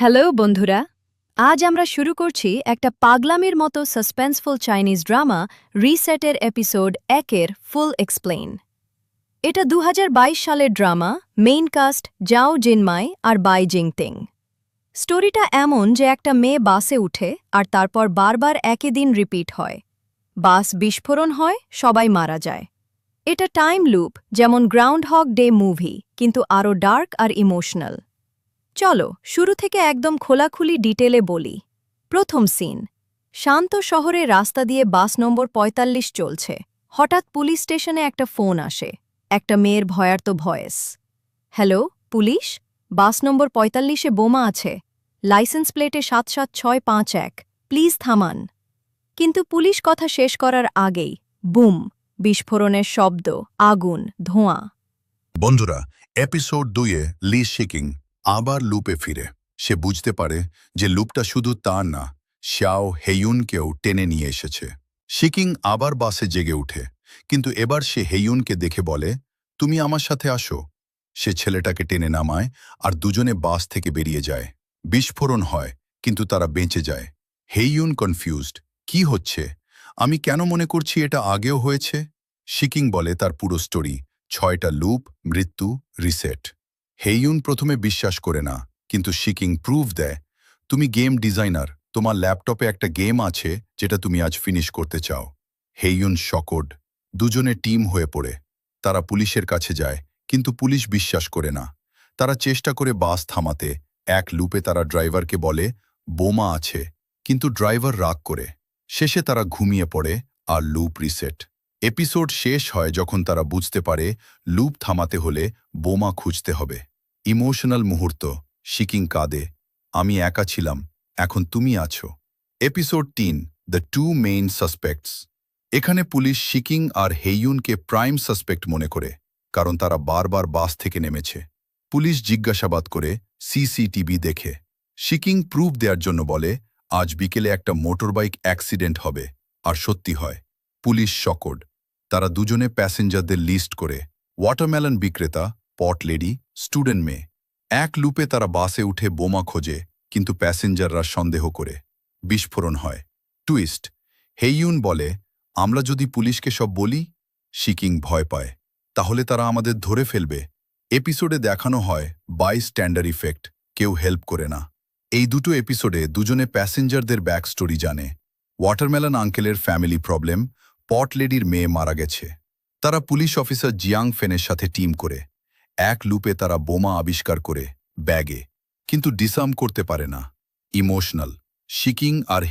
Hello বন্ধুরা, আজ আমরা শুরু করছি একটা পাগলামির মতো সাসপেন্সফুল চাইনিজ ড্রামা রিসেটের এপিসোড 1-এর ফুল এক্সপ্লেইন। এটা 2022 সালের drama, main cast Zhao Jinmai আর বাই জিংতিং। স্টোরিটা এমন যে একটা মেয়ে বাসে উঠে আর তারপর বারবার একই দিন রিপিট হয়। বাস বিস্ফোরণ হয়, সবাই মারা যায়। এটা টাইম লুপ, যেমন গ্রাউন্ড হগ ডে মুভি, কিন্তু আরও ডার্ক আর ইমোশনাল। চলো শুরু থেকে একদম খোলাখুলি ডিটেলে বলি। প্রথম সিন, শান্ত শহরে রাস্তা দিয়ে বাস নম্বর ৪৫ চলছে। হঠাৎ পুলিশ স্টেশনে একটা ফোন আসে, একটা মেয়ের ভয়ার্ত ভয়েস। হ্যালো, পুলিশ, বাস নম্বর ৪৫-এ বোমা আছে, লাইসেন্স প্লেটে ৭৭৬৫১, প্লিজ থামান। কিন্তু পুলিশ কথা শেষ করার আগেই বুম, বিস্ফোরণের শব্দ, আগুন, ধোঁয়া। বন্ধুরা, এপিসোড 2-এ লি শিকিং আবার লুপে ফিরে। সে বুঝতে পারে যে লুপটা শুধু তার না, শাও হেইয়ুনকেও টেনে নিয়ে এসেছে। শিকিং আবার বাসে জেগে উঠে, কিন্তু এবার সে হেইয়ুনকে দেখে বলে, তুমি আমার সাথে আসো। সে ছেলেটাকে টেনে নামায় আর দুজনে বাস থেকে বেরিয়ে যায়। বিস্ফোরণ হয়, কিন্তু তারা বেঁচে যায়। হেইয়ুন কনফিউজড, কি হচ্ছে? আমি কেন মনে করছি এটা আগেও হয়েছে? শিকিং বলে তার পুরো স্টোরি, 6টা লুপ, মৃত্যু, রিসেট। হেইয়ুন প্রথমে বিশ্বাস করে না, কিন্তু শিকিং প্রুভ দেয়, তুমি গেম ডিজাইনার, তোমার ল্যাপটপে একটা গেম আছে যেটা তুমি আজ ফিনিশ করতে চাও। হেইয়ুন শকড। দুজনে টিম হয়ে পড়ে। তারা পুলিশের কাছে যায়, কিন্তু পুলিশ বিশ্বাস করে না। তারা চেষ্টা করে বাস থামাতে। এক লুপে তারা ড্রাইভারকে বলে বোমা আছে, কিন্তু ড্রাইভার রাগ করে। শেষে তারা ঘুমিয়ে পড়ে আর লুপ রিসেট। এপিসোড শেষ হয় যখন তারা বুঝতে পারে লুপ থামাতে হলে বোমা খুঁজতে হবে। ইমোশনাল মুহূর্ত, শিকিং কাঁদে, আমি একা ছিলাম, এখন তুমি আছো। Episode 3, the two main suspects. এখানে পুলিশ শিকিং আর হেইয়ুনকে প্রাইম সাসপেক্ট মনে করে, কারণ তারা বারবার বাস থেকে নেমেছে। পুলিশ জিজ্ঞাসাবাদ করে, সিসিটিভি দেখে। শিকিং প্রুফ দেওয়ার জন্য বলে, আজ বিকেলে একটা মোটরবাইক অ্যাক্সিডেন্ট হবে, আর সত্যি হয়। Police shocked. তারা দুজনে প্যাসেঞ্জারদের লিস্ট করে, ওয়াটারমেলন বিক্রেতা, পট লেডি, স্টুডেন্ট মেয়ে। এক লুপে তারা বাসে উঠে বোমা খোঁজে, কিন্তু প্যাসেঞ্জাররা সন্দেহ করে। বিস্ফোরণ হয়। টুইস্ট, হেইয়ুন বলে, আমরা যদি পুলিশকে সব বলি? শিকিং ভয় পায়, তাহলে তারা আমাদের ধরে ফেলবে। এপিসোডে দেখানো হয় বাইস্ট্যান্ডার ইফেক্ট, কেউ হেল্প করে না। এই দুটো এপিসোডে দুজনে প্যাসেঞ্জারদের ব্যাক স্টোরি জানে। ওয়াটারমেলন আঙ্কেলের ফ্যামিলি প্রবলেম, পট লেডির মেয়ে মারা গেছে। তারা পুলিশ অফিসার জিয়াং ফেনের সাথে টিম করে। এক লুপে তারা বোমা আবিষ্কার করে ব্যাগে, কিন্তু ডিসার্ম করতে পারে না। ইমোশনাল, শিকিং আর